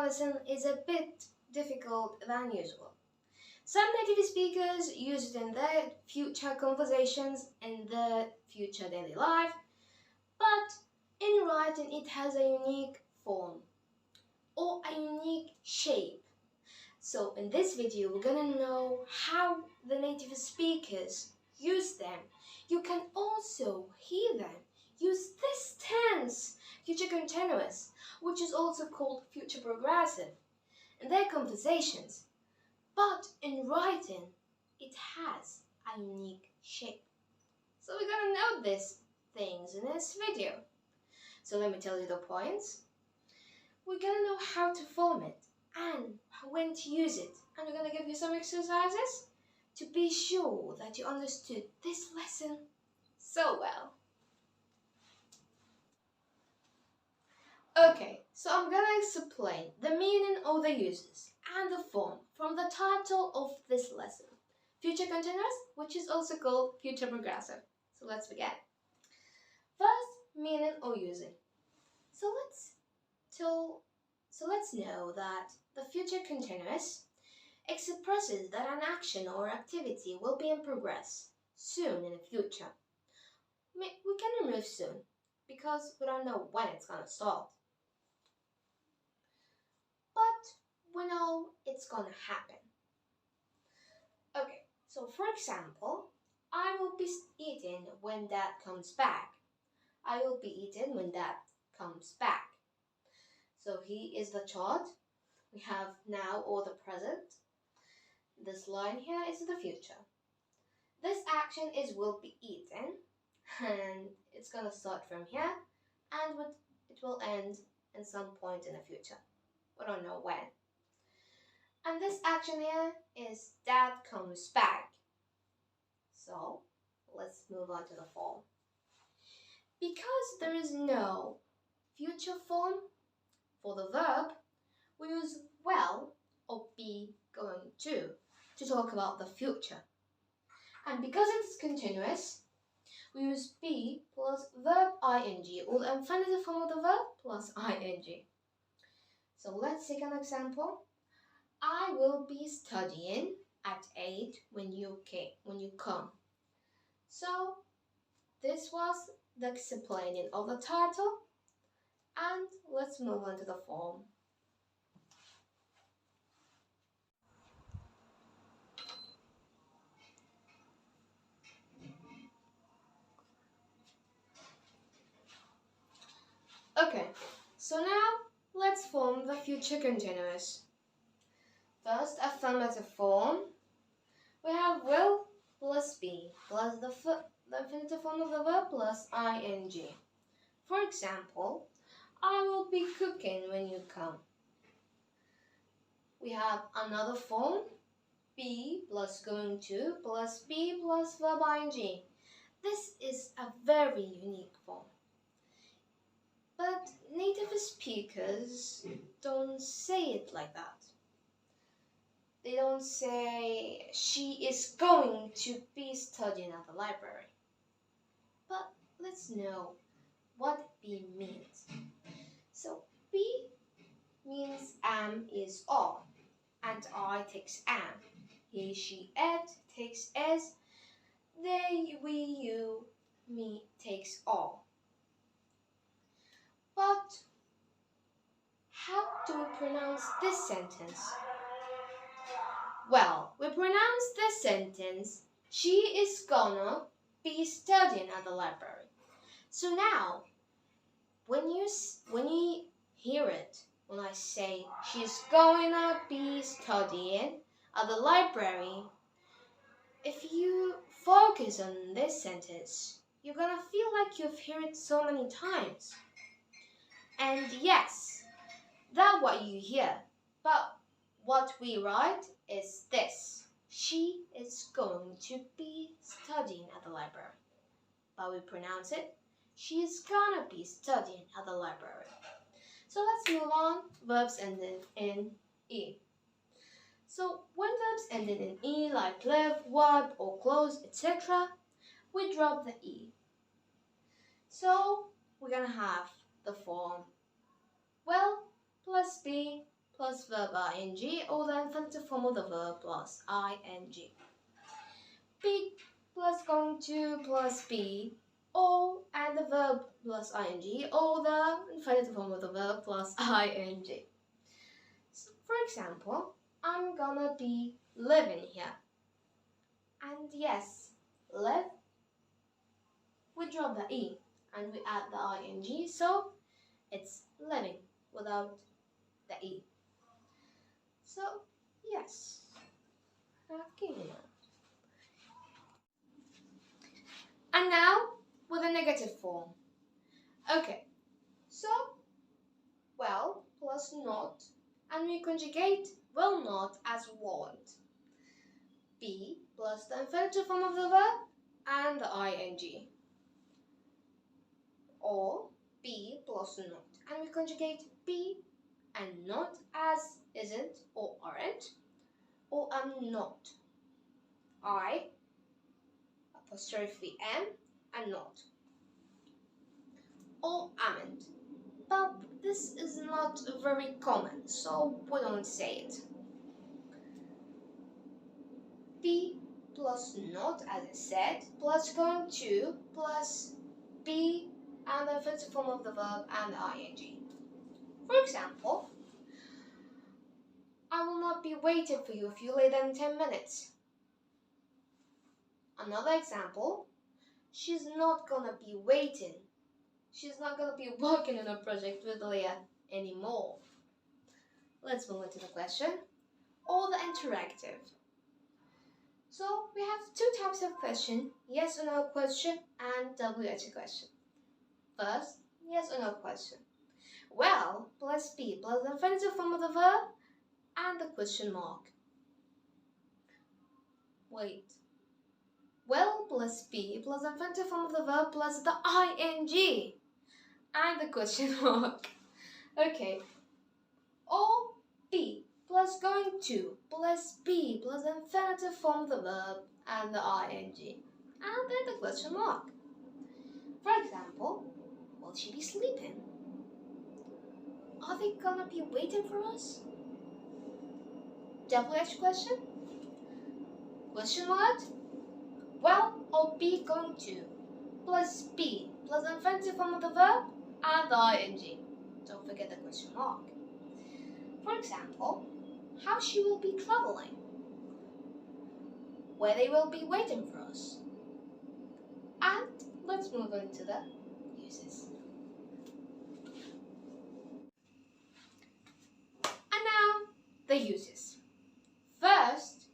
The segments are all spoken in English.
gonna listen is a bit difficult than usual. Some native speakers use it in their future conversations, in their future daily life, but in writing it has a unique form or a unique shape. So in this video we're gonna know how the native speakers use them. You can also hear them use this tense, future continuous, which is also called future progressive, in their conversations. But in writing, it has a unique shape. So we're gonna know these things in this video. So let me tell you the points. We're gonna know how to form it and when to use it. And we're gonna give you some exercises to be sure that you understood this lesson so well. Okay, so I'm gonna explain the meaning of the uses and the form from the title of this lesson, future continuous, which is also called future progressive. So let's begin. First, meaning or using. So let's know that the future continuous expresses that an action or activity will be in progress soon in the future. We can remove soon because we don't know when it's gonna start. But we know it's gonna happen. Okay, so for example, I will be eating when Dad comes back. I will be eating when Dad comes back. So he is the child. We have now or the present. This line here is the future. This action is will be eaten, and it's gonna start from here, and it will end in some point in the future. We don't know when. And this action here is Dad comes back. So let's move on to the form. Because there is no future form for the verb, we use will or be going to talk about the future. And because it's continuous, we use be plus verb ing or the infinitive form of the verb plus ing. So let's take an example. I will be studying at 8 when you come. So this was the explaining of the title, and let's move on to the form. Okay, so now let's form the future continuous. First, affirmative form. We have will plus be plus the infinitive form of the verb plus ing. For example, I will be cooking when you come. We have another form, be plus going to plus be plus verb ing. This is a very unique form. But native speakers don't say it like that. They don't say she is going to be studying at the library. But let's know what be means. So be means am is all, and I takes am. He, she, it takes is. They, we, you, me takes all. But how do we pronounce this sentence? Well, we pronounce this sentence, she is gonna be studying at the library. So now, when you hear it, when I say she's gonna be studying at the library, if you focus on this sentence, you're gonna feel like you've heard it so many times. And yes, that's what you hear. But what we write is this. She is going to be studying at the library. But we pronounce it, she's gonna be studying at the library. So let's move on. Verbs ending in E. So when verbs ending in E, like live, wipe, or close, etc., we drop the E. So we're gonna have the form will plus be plus verb ing, or the infinitive form of the verb plus ing. Be plus going to plus be, or and the verb plus ing, or the infinitive form of the verb plus ing. So for example, I'm gonna be living here. And yes, live, we drop the e and we add the ing, so it's living without the e. So yes, okay. And now with a negative form. Okay, so well plus not, and we conjugate will not as won't. Be plus the infinitive form of the verb and the ing. Or be plus not, and we conjugate be and not as isn't or aren't, or am not. I apostrophe am and not, or amn't. But this is not very common, so we don't say it. Be plus not, as I said, plus going to, plus be and the infinitive form of the verb and the ing. For example, I will not be waiting for you if you later than 10 minutes. Another example, she's not gonna be waiting. She's not gonna be working on a project with Leah anymore. Let's move on to the question, or the interactive. So we have two types of question, yes or no question and WH question. First, yes or no question. Well plus be plus the infinitive form of the verb and the question mark. Wait. Well plus be plus the infinitive form of the verb plus the ing and the question mark. Okay. Or be plus going to plus be plus the infinitive form of the verb and the ing and then the question mark. For example, will she be sleeping? Are they gonna be waiting for us? WH question? Question what? Well or be going to plus be plus the infinitive form of the verb and the ing. Don't forget the question mark. For example, how she will be traveling, where they will be waiting for us. And let's move on to the uses. And now the uses. First,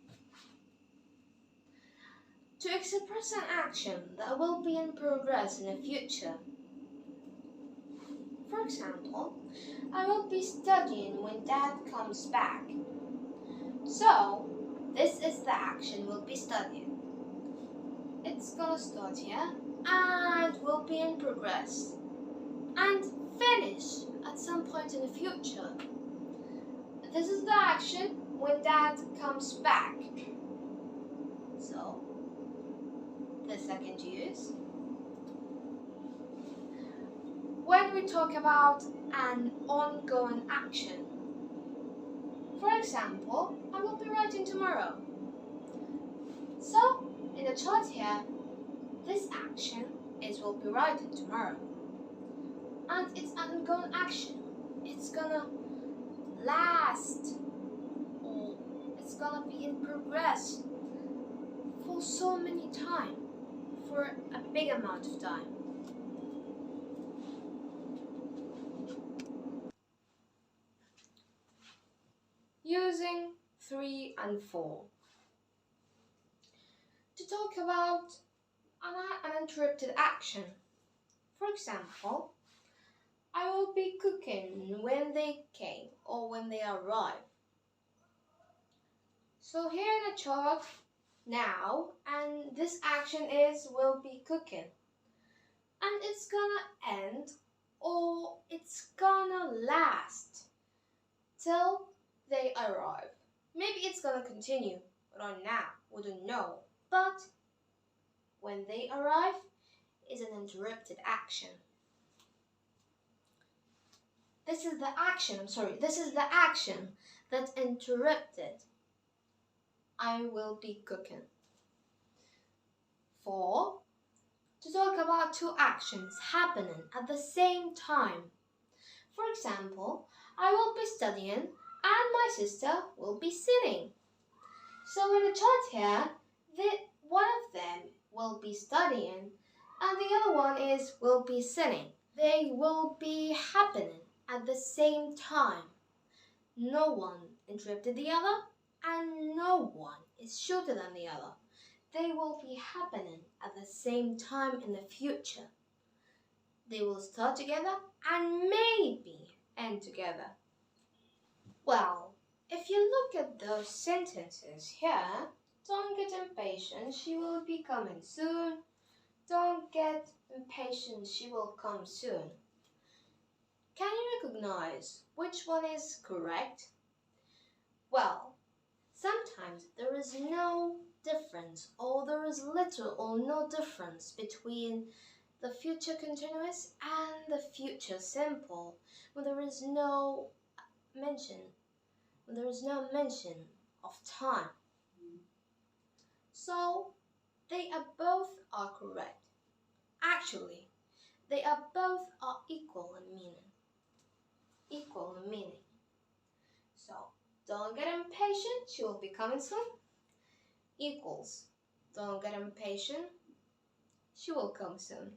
to express an action that will be in progress in the future. For example, I will be studying when Dad comes back. So, this is the action we'll be studying. It's gonna start here and will be in progress and finish at some point in the future. This is the action when Dad comes back. So, the second use. When we talk about an ongoing action. For example, I will be writing tomorrow. So, in the chart here, this action is will be writing tomorrow. And it's an ongoing action. It's gonna last, or it's gonna be in progress for so many time, for a big amount of time. Using 3 and 4 to talk about an uninterrupted action. For example, I will be cooking when they came or when they arrive. So here in the chart now, and this action is will be cooking, and it's gonna end or it's gonna last till they arrive. Maybe it's gonna continue, but on now, we don't know. But when they arrive is an interrupted action. This is the action, this is the action that interrupted. I will be cooking. 4. To talk about two actions happening at the same time. For example, I will be studying and my sister will be sitting. So in the chart here, one of them will be studying and the other one will be sitting. They will be happening at the same time. No one interrupted the other and no one is shorter than the other. They will be happening at the same time in the future. They will start together and maybe end together. Well, if you look at those sentences here, don't get impatient, she will be coming soon. Don't get impatient, she will come soon. Can you recognize which one is correct? Well, sometimes there is no difference, or there is little or no difference between the future continuous and the future simple when there is no mention of time. So they are both correct. Actually, they are both equal in meaning. So don't get impatient, she will be coming soon. Equals, don't get impatient, she will come soon.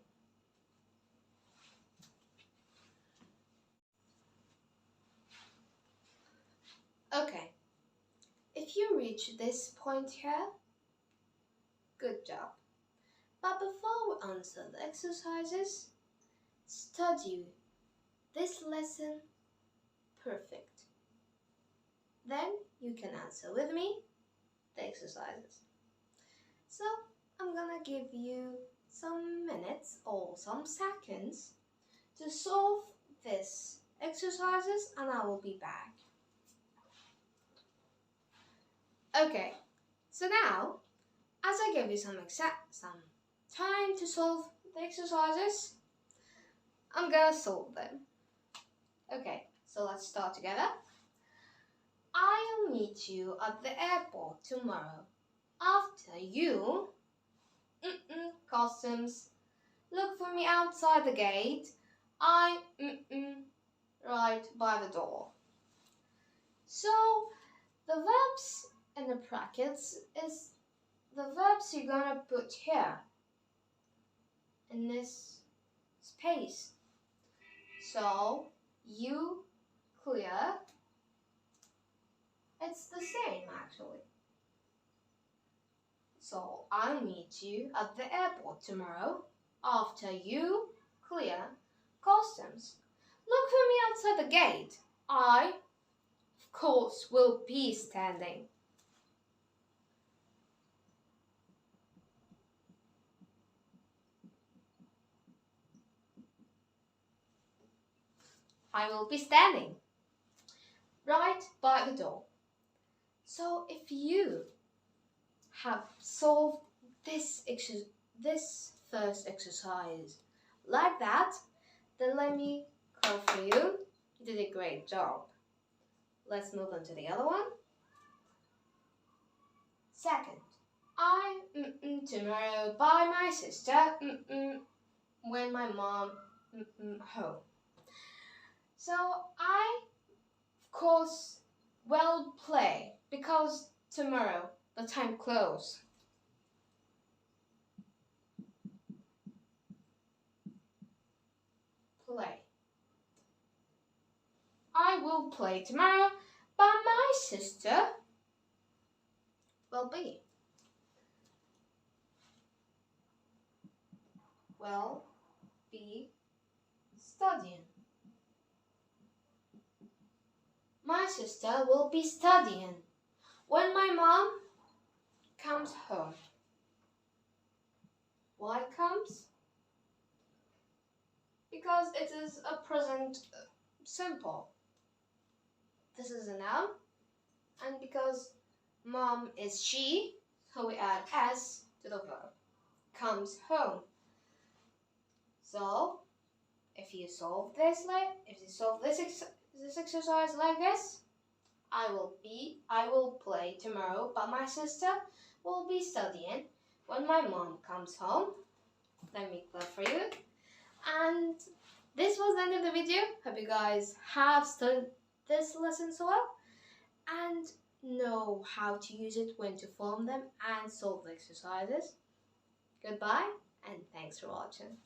Okay, if you reach this point here, good job. But before we answer the exercises, study this lesson perfect. Then you can answer with me the exercises. So I'm gonna give you some minutes or some seconds to solve this exercises and I will be back. Okay, so now as I give you some time to solve the exercises, I'm gonna solve them. Okay, so let's start together. I'll meet you at the airport tomorrow. After you, costumes, look for me outside the gate. I, right by the door. So the verbs in the brackets is the verbs you're gonna put here in this space. So you, clear, it's the same actually. So I'll meet you at the airport tomorrow. After you, clear, customs. Look for me outside the gate. I, of course, will be standing. I will be standing right by the door. So if you have solved this first exercise like that, then let me clap for you. You did a great job. Let's move on to the other one. Second, I tomorrow buy my sister when my mom home. So I, of course, will play because tomorrow the time close. Play. I will play tomorrow, but my sister will be studying. My sister will be studying when my mom comes home. Why comes? Because it is a present simple. This is a noun, and because mom is she, so we add s to the verb. Comes home. So if you solve this this exercise like this, I will play tomorrow, but my sister will be studying. When my mom comes home, let me clap for you. And this was the end of the video. Hope you guys have studied this lesson so well and know how to use it, when to form them and solve the exercises. Goodbye and thanks for watching.